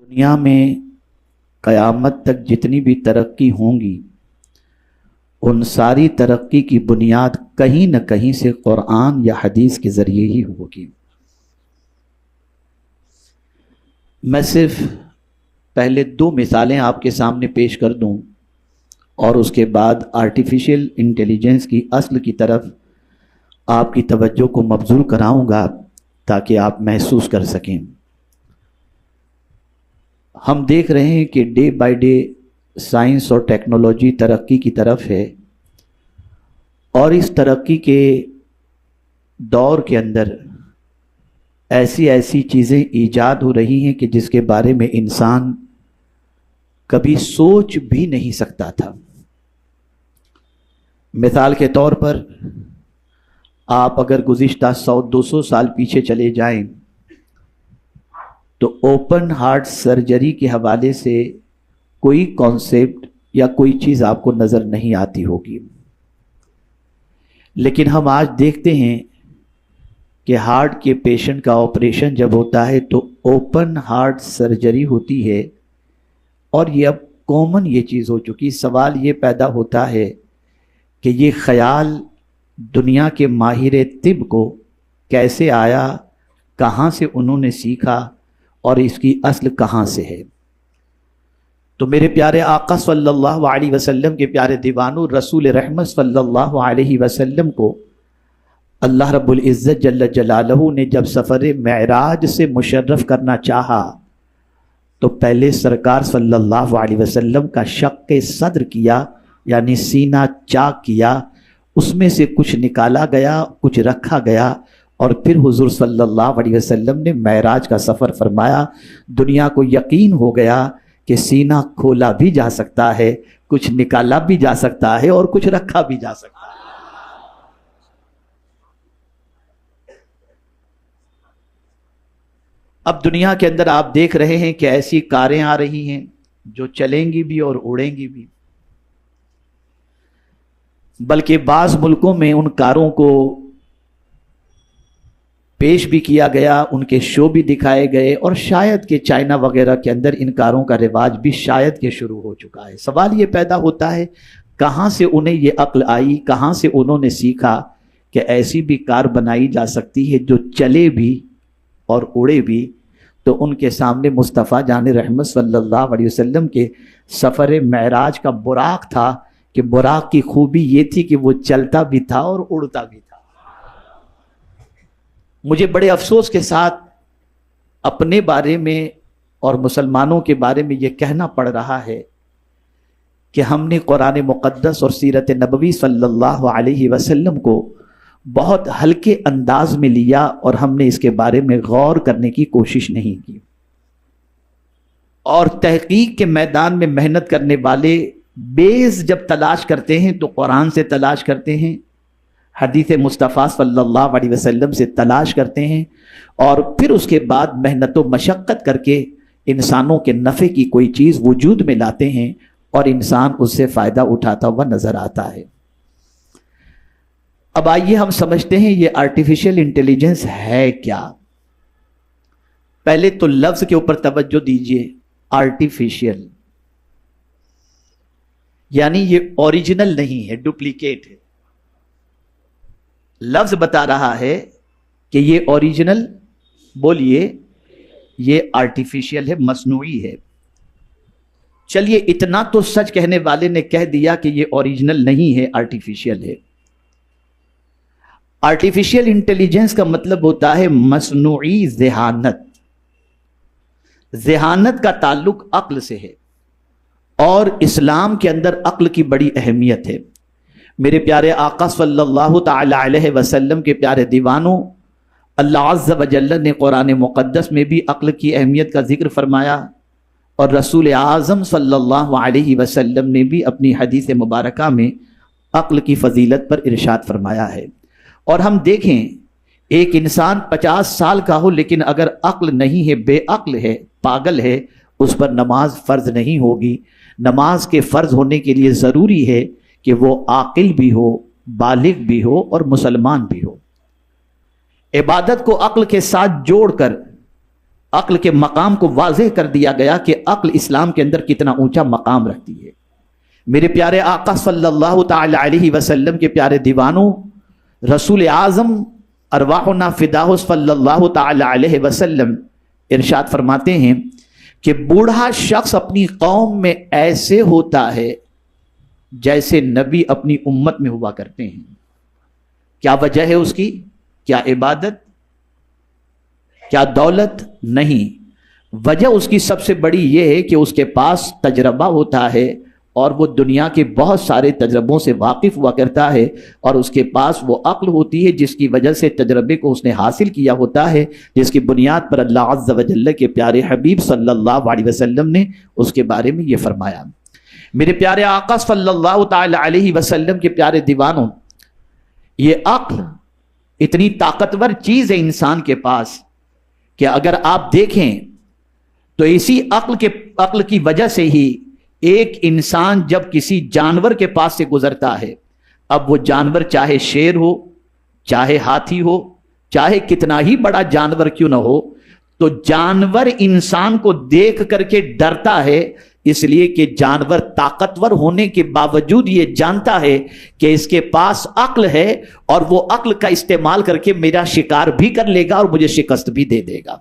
دنیا میں قیامت تک جتنی بھی ترقی ہوں گی ان ساری ترقی کی بنیاد کہیں نہ کہیں سے قرآن یا حدیث کے ذریعے ہی ہوگی۔ میں صرف پہلے 2 مثالیں آپ کے سامنے پیش کر دوں اور اس کے بعد آرٹیفیشل انٹیلیجنس کی اصل کی طرف آپ کی توجہ کو مبذول کراؤں گا تاکہ آپ محسوس کر سکیں۔ ہم دیکھ رہے ہیں کہ ڈے بائی ڈے سائنس اور ٹیکنالوجی ترقی کی طرف ہے، اور اس ترقی کے دور کے اندر ایسی چیزیں ایجاد ہو رہی ہیں کہ جس کے بارے میں انسان کبھی سوچ بھی نہیں سکتا تھا۔ مثال کے طور پر آپ اگر گزشتہ 100-200 سال پیچھے چلے جائیں تو اوپن ہارٹ سرجری کے حوالے سے کوئی کانسیپٹ یا کوئی چیز آپ کو نظر نہیں آتی ہوگی، لیکن ہم آج دیکھتے ہیں کہ ہارٹ کے پیشنٹ کا آپریشن جب ہوتا ہے تو اوپن ہارٹ سرجری ہوتی ہے، اور یہ اب کامن یہ چیز ہو چکی۔ سوال یہ پیدا ہوتا ہے کہ یہ خیال دنیا کے ماہر طب کو کیسے آیا، کہاں سے انہوں نے سیکھا، اور اس کی اصل کہاں سے ہے؟ تو میرے پیارے آقا صلی اللہ علیہ وسلم کے پیارے دیوانوں، رسول رحمت صلی اللہ علیہ وسلم کو اللہ رب العزت جل جلالہ نے جب سفر معراج سے مشرف کرنا چاہا تو پہلے سرکار صلی اللہ علیہ وسلم کا شق صدر کیا، یعنی سینہ چاک کیا، اس میں سے کچھ نکالا گیا، کچھ رکھا گیا، اور پھر حضور صلی اللہ علیہ وسلم نے معراج کا سفر فرمایا۔ دنیا کو یقین ہو گیا کہ سینہ کھولا بھی جا سکتا ہے، کچھ نکالا بھی جا سکتا ہے، اور کچھ رکھا بھی جا سکتا ہے۔ اب دنیا کے اندر آپ دیکھ رہے ہیں کہ ایسی کاریں آ رہی ہیں جو چلیں گی بھی اور اڑیں گی بھی، بلکہ بعض ملکوں میں ان کاروں کو پیش بھی کیا گیا، ان کے شو بھی دکھائے گئے، اور شاید کہ چائنا وغیرہ کے اندر ان کاروں کا رواج بھی شاید کہ شروع ہو چکا ہے۔ سوال یہ پیدا ہوتا ہے کہاں سے انہیں یہ عقل آئی، کہاں سے انہوں نے سیکھا کہ ایسی بھی کار بنائی جا سکتی ہے جو چلے بھی اور اڑے بھی؟ تو ان کے سامنے مصطفیٰ جان رحمت صلی اللہ علیہ وسلم کے سفر معراج کا براق تھا، کہ براق کی خوبی یہ تھی کہ وہ چلتا بھی تھا اور اڑتا بھی تھا۔ مجھے بڑے افسوس کے ساتھ اپنے بارے میں اور مسلمانوں کے بارے میں یہ کہنا پڑ رہا ہے کہ ہم نے قرآن مقدس اور سیرت نبوی صلی اللہ علیہ وسلم کو بہت ہلکے انداز میں لیا، اور ہم نے اس کے بارے میں غور کرنے کی کوشش نہیں کی، اور تحقیق کے میدان میں محنت کرنے والے بیس جب تلاش کرتے ہیں تو قرآن سے تلاش کرتے ہیں، حدیث مصطفیٰ صلی اللہ علیہ وسلم سے تلاش کرتے ہیں، اور پھر اس کے بعد محنت و مشقت کر کے انسانوں کے نفع کی کوئی چیز وجود میں لاتے ہیں، اور انسان اس سے فائدہ اٹھاتا ہوا نظر آتا ہے۔ اب آئیے ہم سمجھتے ہیں یہ آرٹیفیشل انٹیلیجنس ہے کیا۔ پہلے تو لفظ کے اوپر توجہ دیجئے، آرٹیفیشل، یعنی یہ اوریجنل نہیں ہے، ڈپلیکیٹ ہے۔ لفظ بتا رہا ہے کہ یہ اوریجنل، بولیے، یہ آرٹیفیشل ہے، مصنوعی ہے۔ چلیے اتنا تو سچ کہنے والے نے کہہ دیا کہ یہ اوریجنل نہیں ہے، آرٹیفیشل ہے۔ آرٹیفیشل انٹیلیجنس کا مطلب ہوتا ہے مصنوعی ذہانت۔ ذہانت کا تعلق عقل سے ہے، اور اسلام کے اندر عقل کی بڑی اہمیت ہے۔ میرے پیارے آقا صلی اللہ تعالی علیہ وسلم کے پیارے دیوانوں، اللہ عز و جل نے قرآن مقدس میں بھی عقل کی اہمیت کا ذکر فرمایا، اور رسول اعظم صلی اللہ علیہ وسلم نے بھی اپنی حدیث مبارکہ میں عقل کی فضیلت پر ارشاد فرمایا ہے۔ اور ہم دیکھیں ایک انسان 50 سال کا ہو لیکن اگر عقل نہیں ہے، بے عقل ہے، پاگل ہے، اس پر نماز فرض نہیں ہوگی۔ نماز کے فرض ہونے کے لیے ضروری ہے کہ وہ عاقل بھی ہو، بالغ بھی ہو، اور مسلمان بھی ہو۔ عبادت کو عقل کے ساتھ جوڑ کر عقل کے مقام کو واضح کر دیا گیا کہ عقل اسلام کے اندر کتنا اونچا مقام رکھتی ہے۔ میرے پیارے آقا صلی اللہ تعالی علیہ وسلم کے پیارے دیوانوں، رسول اعظم ارواحنا فداہ صلی اللہ تعالی علیہ وسلم ارشاد فرماتے ہیں کہ بوڑھا شخص اپنی قوم میں ایسے ہوتا ہے جیسے نبی اپنی امت میں ہوا کرتے ہیں۔ کیا وجہ ہے اس کی؟ کیا عبادت؟ کیا دولت؟ نہیں، وجہ اس کی سب سے بڑی یہ ہے کہ اس کے پاس تجربہ ہوتا ہے اور وہ دنیا کے بہت سارے تجربوں سے واقف ہوا کرتا ہے، اور اس کے پاس وہ عقل ہوتی ہے جس کی وجہ سے تجربے کو اس نے حاصل کیا ہوتا ہے، جس کی بنیاد پر اللہ عز و جل کے پیارے حبیب صلی اللہ علیہ وسلم نے اس کے بارے میں یہ فرمایا۔ میرے پیارے آقا صلی اللہ تعالی علیہ وسلم کے پیارے دیوانوں، یہ عقل اتنی طاقتور چیز ہے انسان کے پاس کہ اگر آپ دیکھیں تو اسی عقل کی وجہ سے ہی ایک انسان جب کسی جانور کے پاس سے گزرتا ہے، اب وہ جانور چاہے شیر ہو، چاہے ہاتھی ہو، چاہے کتنا ہی بڑا جانور کیوں نہ ہو، تو جانور انسان کو دیکھ کر کے ڈرتا ہے، اس لیے کہ جانور طاقتور ہونے کے باوجود یہ جانتا ہے کہ اس کے پاس عقل ہے اور وہ عقل کا استعمال کر کے میرا شکار بھی کر لے گا اور مجھے شکست بھی دے دے گا۔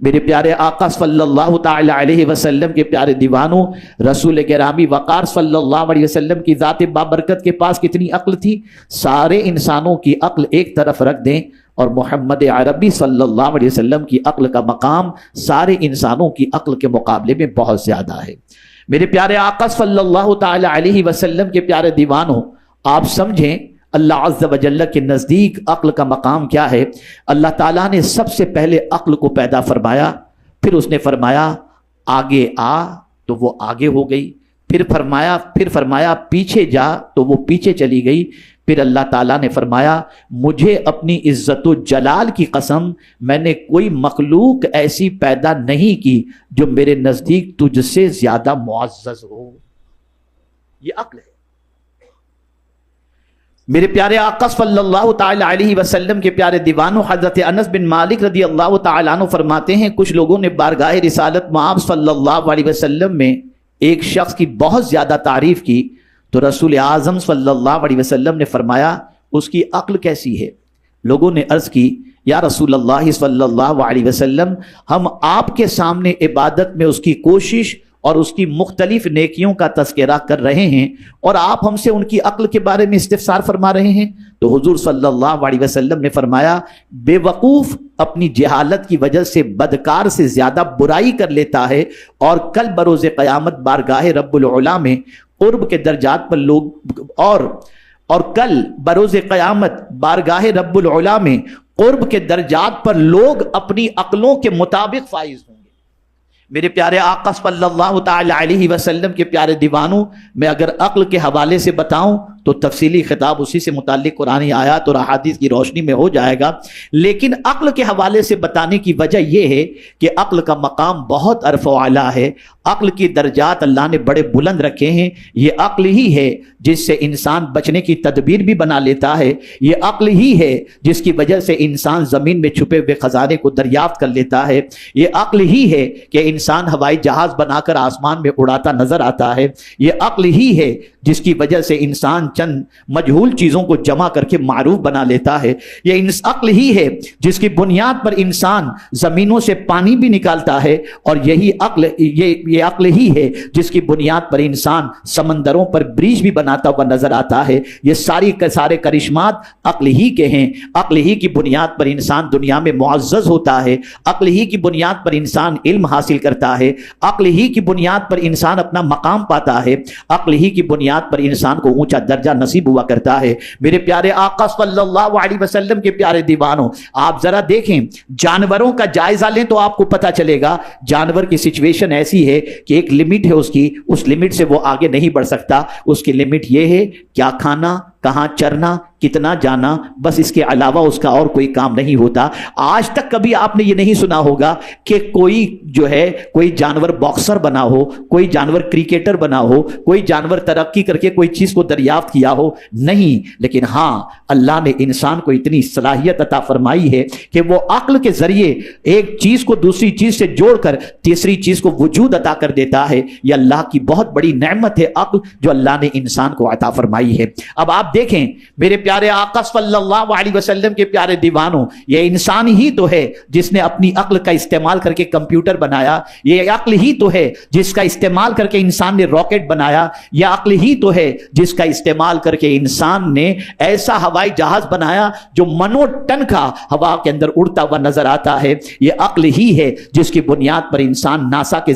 میرے پیارے آقا صلی اللہ تعالی علیہ وسلم کے پیارے دیوانوں، رسول گرامی وقار صلی اللہ علیہ وسلم کی ذات بابرکت کے پاس کتنی عقل تھی؟ سارے انسانوں کی عقل ایک طرف رکھ دیں اور محمد عربی صلی اللہ علیہ وسلم کی عقل کا مقام سارے انسانوں کی عقل کے مقابلے میں بہت زیادہ ہے۔ میرے پیارے آقا صلی اللہ تعالی علیہ وسلم کے پیارے دیوانوں، آپ سمجھیں اللہ عز و جل کے نزدیک عقل کا مقام کیا ہے۔ اللہ تعالیٰ نے سب سے پہلے عقل کو پیدا فرمایا، پھر اس نے فرمایا آگے آ تو وہ آگے ہو گئی، پھر فرمایا پیچھے جا تو وہ پیچھے چلی گئی، پھر اللہ تعالیٰ نے فرمایا مجھے اپنی عزت و جلال کی قسم، میں نے کوئی مخلوق ایسی پیدا نہیں کی جو میرے نزدیک تجھ سے زیادہ معزز ہو۔ یہ عقل ہے۔ میرے پیارے آقا صلی اللہ تعالی علیہ وسلم کے پیارے دیوانوں، حضرت انس بن مالک رضی اللہ تعالیٰ عنہ فرماتے ہیں کچھ لوگوں نے بارگاہ رسالت مآب صلی اللہ علیہ وسلم میں ایک شخص کی بہت زیادہ تعریف کی، تو رسول اعظم صلی اللہ علیہ وسلم نے فرمایا اس کی عقل کیسی ہے؟ لوگوں نے عرض کی یا رسول اللہ صلی اللہ علیہ وسلم، ہم آپ کے سامنے عبادت میں اس کی کوشش اور اس کی مختلف نیکیوں کا تذکرہ کر رہے ہیں اور آپ ہم سے ان کی عقل کے بارے میں استفسار فرما رہے ہیں۔ تو حضور صلی اللہ علیہ وسلم نے فرمایا بے وقوف اپنی جہالت کی وجہ سے بدکار سے زیادہ برائی کر لیتا ہے، اور کل بروز قیامت بارگاہ رب العلا میں قرب کے درجات پر لوگ اور کل بروز قیامت بارگاہ رب العلا میں قرب کے درجات پر لوگ اپنی عقلوں کے مطابق فائز ہوں۔ میرے پیارے آقا صلی اللہ تعالی علیہ وسلم کے پیارے دیوانوں، میں اگر عقل کے حوالے سے بتاؤں تو تفصیلی خطاب اسی سے متعلق قرآنی آیات اور احادیث کی روشنی میں ہو جائے گا، لیکن عقل کے حوالے سے بتانے کی وجہ یہ ہے کہ عقل کا مقام بہت عرف و اعلیٰ ہے، عقل کی درجات اللہ نے بڑے بلند رکھے ہیں۔ یہ عقل ہی ہے جس سے انسان بچنے کی تدبیر بھی بنا لیتا ہے، یہ عقل ہی ہے جس کی وجہ سے انسان زمین میں چھپے ہوئے خزانے کو دریافت کر لیتا ہے، یہ عقل ہی ہے کہ انسان ہوائی جہاز بنا کر آسمان میں اڑاتا نظر آتا ہے، یہ عقل ہی ہے جس کی وجہ سے انسان چند مجہول چیزوں کو جمع کر کے معروف بنا لیتا ہے، یہ عقل ہی ہے جس کی بنیاد پر انسان زمینوں سے پانی بھی نکالتا ہے، اور یہی عقل یہ عقل ہی ہے جس کی بنیاد پر انسان سمندروں پر بریج بھی بناتا ہوا نظر آتا ہے۔ یہ سارے کرشمات عقل ہی کے ہیں۔ عقل ہی کی بنیاد پر انسان دنیا میں معزز ہوتا ہے، عقل ہی کی بنیاد پر انسان علم حاصل کرتا ہے، عقل ہی کی بنیاد پر انسان اپنا مقام پاتا ہے، عقل ہی کی بنیاد پر انسان کو اونچا درجہ نصیب ہوا کرتا ہے۔ میرے پیارے آقا صلی اللہ علیہ وسلم کے پیارے دیوانوں، آپ ذرا دیکھیں، جانوروں کا جائزہ لیں تو آپ کو پتہ چلے گا جانور کی سچویشن ایسی ہے کہ ایک لمٹ ہے اس کی، اس لمٹ سے وہ آگے نہیں بڑھ سکتا۔ اس کی لمٹ یہ ہے کیا کھانا، کہاں چرنا، کتنا جانا، بس اس کے علاوہ اس کا اور کوئی کام نہیں ہوتا۔ آج تک کبھی آپ نے یہ نہیں سنا ہوگا کہ کوئی جو ہے کوئی جانور باکسر بنا ہو، کوئی جانور کرکٹر بنا ہو، کوئی جانور ترقی کر کے کوئی چیز کو دریافت کیا ہو، نہیں۔ لیکن ہاں، اللہ نے انسان کو اتنی صلاحیت عطا فرمائی ہے کہ وہ عقل کے ذریعے ایک چیز کو دوسری چیز سے جوڑ کر تیسری چیز کو وجود عطا کر دیتا ہے۔ یہ اللہ کی بہت بڑی نعمت ہے عقل، جو اللہ نے انسان کو عطا فرمائی ہے۔ اب آپ دیکھیں میرے پیارے آقا صلی اللہ علیہ وسلم کے پیارے دیوانوں، یہ انسان ہی تو ہے جس نے اپنی عقل کا استعمال کر کے کمپیوٹر بنایا، یہ عقل ہی تو ہے جس کا استعمال کر کے انسان نے راکٹ بنایا، یہ عقل ہی تو ہے جس کا استعمال کر کے انسان نے ایسا ہوائی جہاز بنایا جو منو ٹن کا ہوا کے اندر اڑتا ہوا نظر آتا ہے۔ یہ عقل ہی ہے جس کی بنیاد پر انسان ناسا کے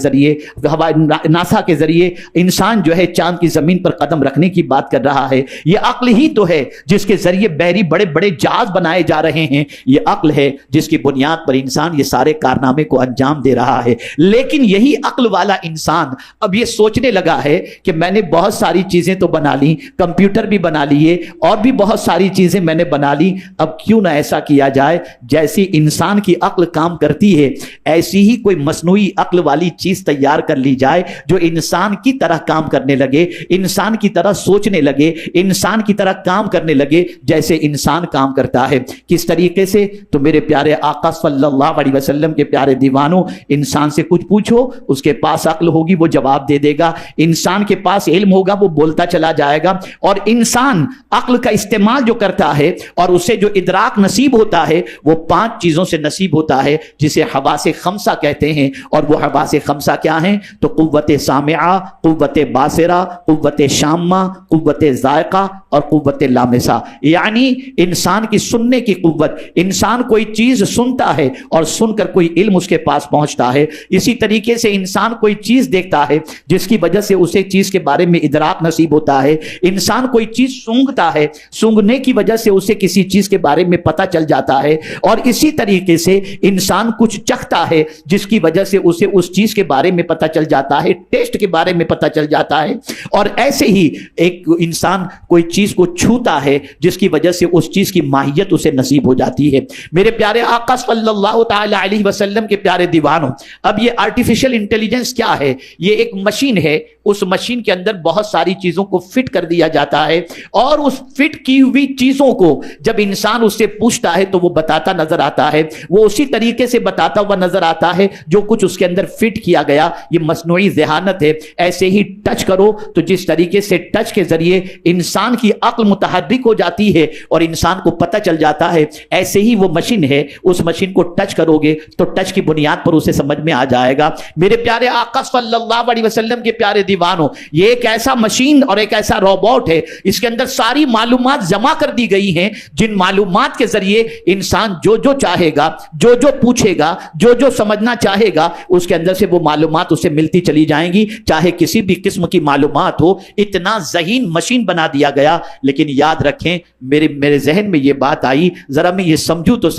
ذریعے انسان جو ہے چاند کی زمین پر قدم رکھنے کی بات کر رہا ہے۔ یہ عقل ہی تو ہے جس کے ذریعے بحری بڑے بڑے جہاز بنائے جا رہے ہیں۔ یہ عقل ہے جس کی بنیاد پر انسان یہ سارے کارنامے کو انجام دے رہا ہے۔ لیکن یہی عقل والا انسان اب یہ سوچنے لگا ہے کہ میں نے بہت ساری چیزیں تو بنا لی، کمپیوٹر بھی بنا لیے اور بھی بہت ساری چیزیں میں نے بنا لی، اب کیوں نہ ایسا کیا جائے جیسی انسان کی عقل کام کرتی ہے ایسی ہی کوئی مصنوعی عقل والی چیز تیار کر لی جائے جو انسان کی طرح کام کرنے لگے، انسان کی طرح سوچنے لگے، انسان کی طرح کام کرنے لگے جیسے انسان کام کرتا ہے۔ کس طریقے سے؟ تو میرے پیارے آقا صلی اللہ علیہ وسلم کے پیارے دیوانوں، انسان سے کچھ پوچھو، اس کے پاس عقل ہوگی وہ جواب دے دے گا، انسان کے پاس علم ہوگا وہ بولتا چلا جائے گا۔ اور انسان عقل کا استعمال جو کرتا ہے اور اسے جو ادراک نصیب ہوتا ہے وہ 5 چیزوں سے نصیب ہوتا ہے جسے حواس خمسہ کہتے ہیں۔ اور وہ حواس خمسہ کیا ہیں؟ تو قوت سامعہ، قوت باصرہ، قوت شامہ، قوت ذائقہ اور قوت لامسہ، یعنی انسان کی سننے کی قوت۔ انسان کوئی چیز سنتا ہے اور سن کر کوئی علم اس کے پاس پہنچتا ہے، اسی طریقے سے انسان کوئی چیز دیکھتا ہے جس کی وجہ سے اسے چیز کے بارے میں ادراک نصیب ہوتا ہے، انسان کوئی چیز سونگھتا ہے، سونگھنے کی وجہ سے اسے کسی چیز کے بارے میں پتہ چل جاتا ہے، اور اسی طریقے سے انسان کچھ چکھتا ہے جس کی وجہ سے اسے اس چیز کے بارے میں پتہ چل جاتا ہے، ٹیسٹ کے بارے میں پتہ چل جاتا ہے۔ اور ایسے ہی ایک انسان کوئی چیز کو چھوتا ہے جس کی وجہ سے اس چیز کی ماہیت اسے نصیب ہو جاتی ہے۔ میرے پیارے آقا صلی اللہ تعالی علیہ وسلم کے پیارے دیوانوں، اب یہ آرٹیفیشل انٹیلیجنس کیا ہے؟ یہ ایک مشین ہے، اس مشین کے اندر بہت ساری چیزوں کو فٹ کر دیا جاتا ہے، اور اس فٹ کی ہوئی چیزوں کو جب انسان اس سے پوچھتا ہے تو وہ بتاتا نظر آتا ہے، وہ اسی طریقے سے بتاتا ہوا نظر آتا ہے جو کچھ اس کے اندر فٹ کیا گیا۔ یہ مصنوعی ذہانت ہے۔ ایسے ہی ٹچ کرو تو جس طریقے سے ٹچ کے ذریعے انسان کی عقل متحرک ہو جاتی ہے اور انسان کو پتہ چل جاتا ہے، ایسے ہی وہ مشین ہے، اس مشین کو ٹچ کرو گے تو ٹچ کی بنیاد پر اسے سمجھ میں آ جائے گا۔ میرے پیارے آقا صلی اللہ علیہ وسلم کے پیارے دیوانوں، یہ ایک ایسا مشین اور ایک ایسا روبوٹ ہے، اس کے اندر ساری معلومات جمع کر دی گئی ہیں، جن معلومات کے ذریعے انسان جو جو چاہے گا، جو جو پوچھے گا، جو جو سمجھنا چاہے گا، اس کے اندر سے وہ معلومات اسے ملتی چلی جائیں گی، چاہے کسی بھی قسم کی معلومات ہو۔ اتنا ذہین مشین بنا دیا گیا۔ لیکن یاد رکھیں، میرے ذہن میں یہ بات آئی، ذرا میں یہ سمجھوں تو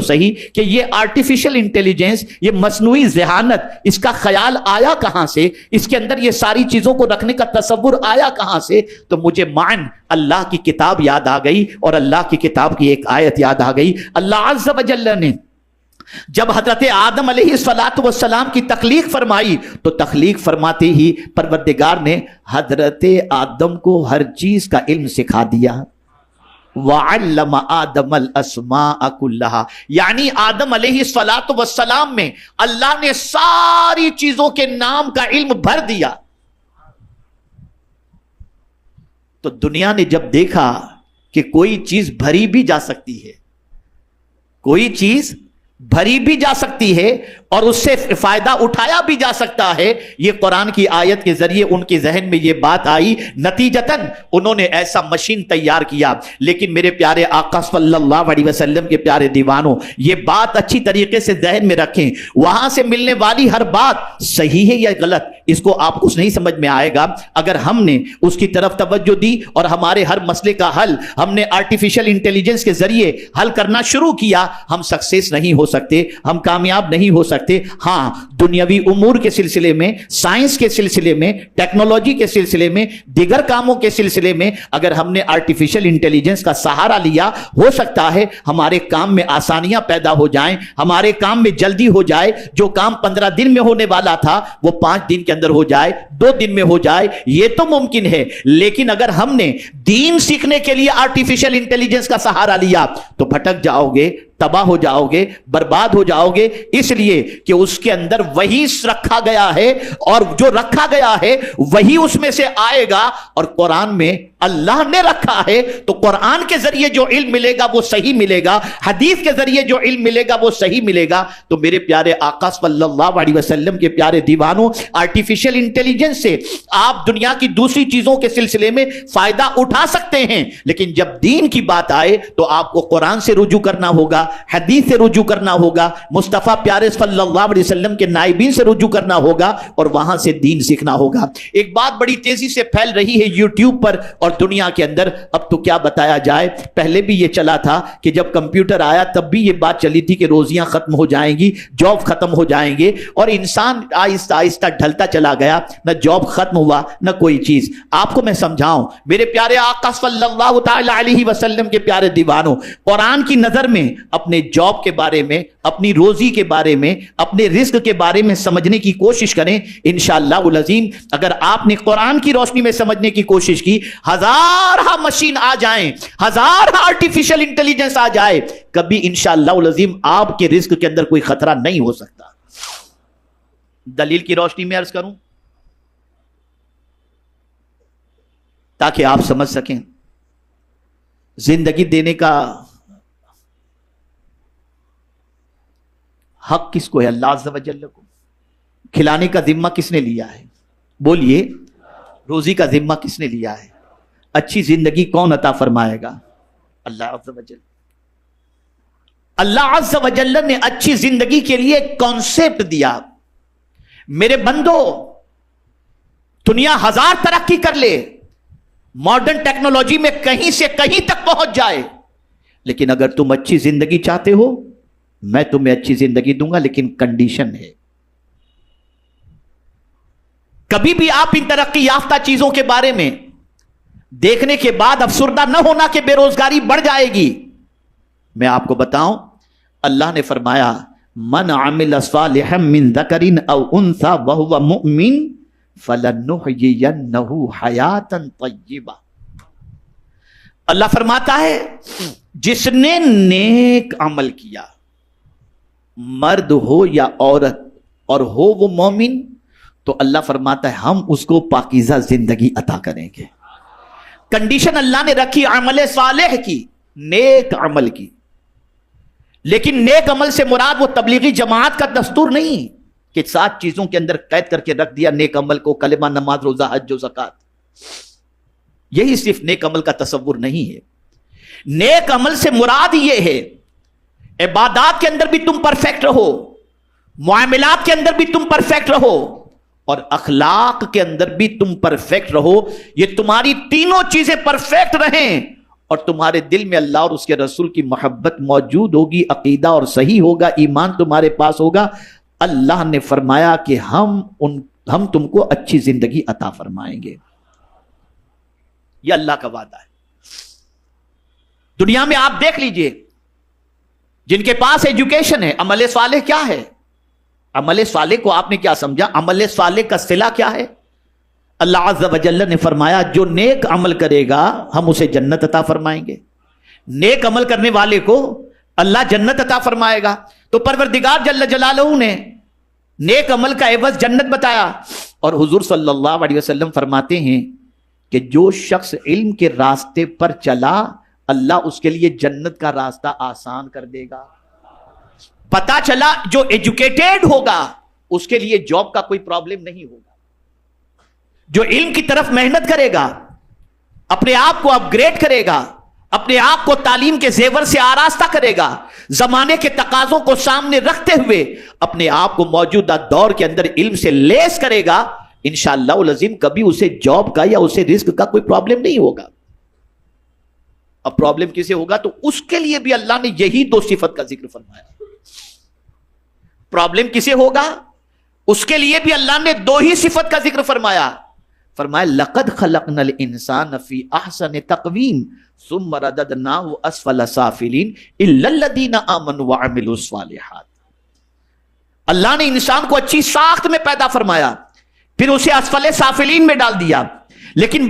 صحیح کہ یہ آرٹیفیشل انٹیلیجنس، یہ مصنوعی ذہانت، اس کا خیال آیا کہاں سے؟ اس کے اندر یہ ساری چیزوں کو رکھنے کا تصور آیا کہاں سے؟ تو مجھے معن اللہ کی کتاب یاد آ گئی، اور اللہ کی کتاب کی ایک آیت یاد آ گئی۔ اللہ عز و جل نے جب حضرت آدم علیہ السلام کی تخلیق فرمائی تو تخلیق فرماتے ہی پروردگار نے حضرت آدم کو ہر چیز کا علم سکھا دیا۔ وَعَلَّمَ آدَمَ الْأَسْمَاءَ كُلَّهَا، یعنی آدم علیہ السلام میں اللہ نے ساری چیزوں کے نام کا علم بھر دیا۔ تو دنیا نے جب دیکھا کہ کوئی چیز بھری بھی جا سکتی ہے، کوئی چیز بھری بھی جا سکتی ہے اور اس سے فائدہ اٹھایا بھی جا سکتا ہے، یہ قرآن کی آیت کے ذریعے ان کے ذہن میں یہ بات آئی، نتیجتاً انہوں نے ایسا مشین تیار کیا۔ لیکن میرے پیارے آقا صلی اللہ علیہ وسلم کے پیارے دیوانوں، یہ بات اچھی طریقے سے ذہن میں رکھیں، وہاں سے ملنے والی ہر بات صحیح ہے یا غلط، اس کو آپ کو نہیں سمجھ میں آئے گا اگر ہم نے اس کی طرف توجہ دی اور ہمارے ہر مسئلے کا حل ہم نے آرٹیفیشل انٹیلیجنس کے ذریعے حل کرنا شروع کیا، ہم سکسیس نہیں ہو سکتے، ہم کامیاب نہیں ہو سکتے۔ سکتے. ہاں دنیاوی امور کے سلسلے میں، سائنس کے سلسلے میں، ٹیکنالوجی کے سلسلے میں، دیگر کاموں کے سلسلے میں اگر ہم نے آرٹیفیشل انٹیلیجنس کا سہارا لیا، ہو سکتا ہے ہمارے کام میں آسانیاں پیدا ہو جائیں، ہمارے کام میں جلدی ہو جائے. جو کام 15 دن میں ہونے والا تھا وہ 5 دن کے اندر ہو جائے، 2 دن میں ہو جائے. یہ تو ممکن ہے. لیکن اگر ہم نے دین سیکھنے کے لیے آرٹیفیشل انٹیلیجنس کا سہارا لیا تو بھٹک جاؤ گے، تباہ ہو جاؤ گے، برباد ہو جاؤ گے. اس لیے کہ اس کے اندر وہی رکھا گیا ہے، اور جو رکھا گیا ہے وہی اس میں سے آئے گا. اور قرآن میں اللہ نے رکھا ہے تو قرآن کے ذریعے جو علم ملے گا وہ صحیح ملے گا، حدیث کے ذریعے جو علم ملے گا وہ صحیح ملے گا. تو میرے پیارے آقا صلی اللہ علیہ وسلم کے پیارے دیوانوں، آرٹیفیشل انٹیلیجنس سے آپ دنیا کی دوسری چیزوں کے سلسلے میں فائدہ اٹھا سکتے ہیں، لیکن جب دین کی بات آئے تو آپ کو قرآن سے رجوع کرنا ہوگا، حدیث سے رجوع کرنا ہوگا، مصطفیٰ پیارے صلی اللہ علیہ وسلم کے نائبین سے رجوع کرنا ہوگا، اور وہاں سے دین سیکھنا ہوگا. ایک بات بڑی تیزی سے پھیل رہی ہے یوٹیوب پر اور دنیا کے اندر. اب تو کیا بتایا جائے، پہلے بھی یہ چلا تھا کہ جب کمپیوٹر آیا تب بھی یہ بات چلی تھی کہ روزیاں ختم ہو جائیں گی، جاب ختم ہو جائیں گے، اور انسان آہستہ آہستہ ڈھلتا چلا گیا. نہ جاب ختم ہوا نہ کوئی چیز. آپ کو میں سمجھاؤں میرے پیارے آقا صلی اللہ تعالی علیہ وسلم کے پیارے دیوانوں، قرآن کی نظر میں اپنے جاب کے بارے میں، اپنی روزی کے بارے میں، اپنے رزق کے بارے میں سمجھنے کی کوشش کریں. انشاءاللہ العظیم اگر آپ نے قرآن کی روشنی میں سمجھنے کی کوشش کی، ہزارہ مشین آ جائیں، ہزارہ آرٹیفیشل انٹیلیجنس آ جائے، کبھی انشاءاللہ العظیم آپ کے رزق کے اندر کوئی خطرہ نہیں ہو سکتا. دلیل کی روشنی میں عرض کروں تاکہ آپ سمجھ سکیں. زندگی دینے کا حق کس کو ہے؟ اللہ عز و جل کو. کھلانے کا ذمہ کس نے لیا ہے؟ بولیے. روزی کا ذمہ کس نے لیا ہے؟ اچھی زندگی کون عطا فرمائے گا؟ اللہ عز و جل. اللہ عز و جل نے اچھی زندگی کے لیے ایک کانسیپٹ دیا. میرے بندو، دنیا 1000 ترقی کر لے، ماڈرن ٹیکنالوجی میں کہیں سے کہیں تک پہنچ جائے، لیکن اگر تم اچھی زندگی چاہتے ہو میں تمہیں اچھی زندگی دوں گا، لیکن کنڈیشن ہے. کبھی بھی آپ ان ترقی یافتہ چیزوں کے بارے میں دیکھنے کے بعد افسردہ نہ ہونا کہ بے روزگاری بڑھ جائے گی. میں آپ کو بتاؤں، اللہ نے فرمایا من عمل صالحا من ذکر او انثى وهو مؤمن فلنحيينه حیاتا طیبہ. اللہ فرماتا ہے جس نے نیک عمل کیا، مرد ہو یا عورت، اور ہو وہ مومن، تو اللہ فرماتا ہے ہم اس کو پاکیزہ زندگی عطا کریں گے. کنڈیشن اللہ نے رکھی عمل صالح کی، نیک عمل کی. لیکن نیک عمل سے مراد وہ تبلیغی جماعت کا دستور نہیں کہ 7 چیزوں کے اندر قید کر کے رکھ دیا نیک عمل کو، کلمہ، نماز، روزہ، حج و زکات. یہی صرف نیک عمل کا تصور نہیں ہے. نیک عمل سے مراد یہ ہے عبادات کے اندر بھی تم پرفیکٹ رہو، معاملات کے اندر بھی تم پرفیکٹ رہو، اور اخلاق کے اندر بھی تم پرفیکٹ رہو. یہ تمہاری تینوں چیزیں پرفیکٹ رہیں اور تمہارے دل میں اللہ اور اس کے رسول کی محبت موجود ہوگی، عقیدہ اور صحیح ہوگا، ایمان تمہارے پاس ہوگا. اللہ نے فرمایا کہ ہم تم کو اچھی زندگی عطا فرمائیں گے. یہ اللہ کا وعدہ ہے. دنیا میں آپ دیکھ لیجئے جن کے پاس ایجوکیشن ہے، عمل صالح کیا ہے؟ عمل صالح کو آپ نے کیا سمجھا؟ عمل صالح کا صلہ کیا ہے؟ اللہ عز و جل نے فرمایا جو نیک عمل کرے گا ہم اسے جنت عطا فرمائیں گے. نیک عمل کرنے والے کو اللہ جنت عطا فرمائے گا. تو پروردگار جل جلالہ نے نیک عمل کا عوض جنت بتایا. اور حضور صلی اللہ علیہ وسلم فرماتے ہیں کہ جو شخص علم کے راستے پر چلا اللہ اس کے لیے جنت کا راستہ آسان کر دے گا. پتا چلا جو ایجوکیٹڈ ہوگا اس کے لیے جاب کا کوئی پرابلم نہیں ہوگا. جو علم کی طرف محنت کرے گا، اپنے آپ کو اپ گریڈ کرے گا، اپنے آپ کو تعلیم کے زیور سے آراستہ کرے گا، زمانے کے تقاضوں کو سامنے رکھتے ہوئے اپنے آپ کو موجودہ دور کے اندر علم سے لیس کرے گا، انشاءاللہ العظیم کبھی اسے جاب کا یا اسے رزق کا کوئی پرابلم نہیں ہوگا. اب پرابلم کسے ہوگا؟ تو اس کے لیے بھی اللہ نے یہی 2 صفت کا ذکر فرمایا. پرابلم کسے ہوگا؟ اس کے لیے بھی اللہ نے دو ہی صفت کا ذکر فرمایا. فرمایا لقد خلقنا الانسان فی احسن تقویم ثم رددناه اسفل سافلین الا الذین آمنوا وعملوا الصالحات. اللہ نے انسان کو اچھی ساخت میں پیدا فرمایا، پھر اسے اسفل سافلین میں ڈال دیا، لیکن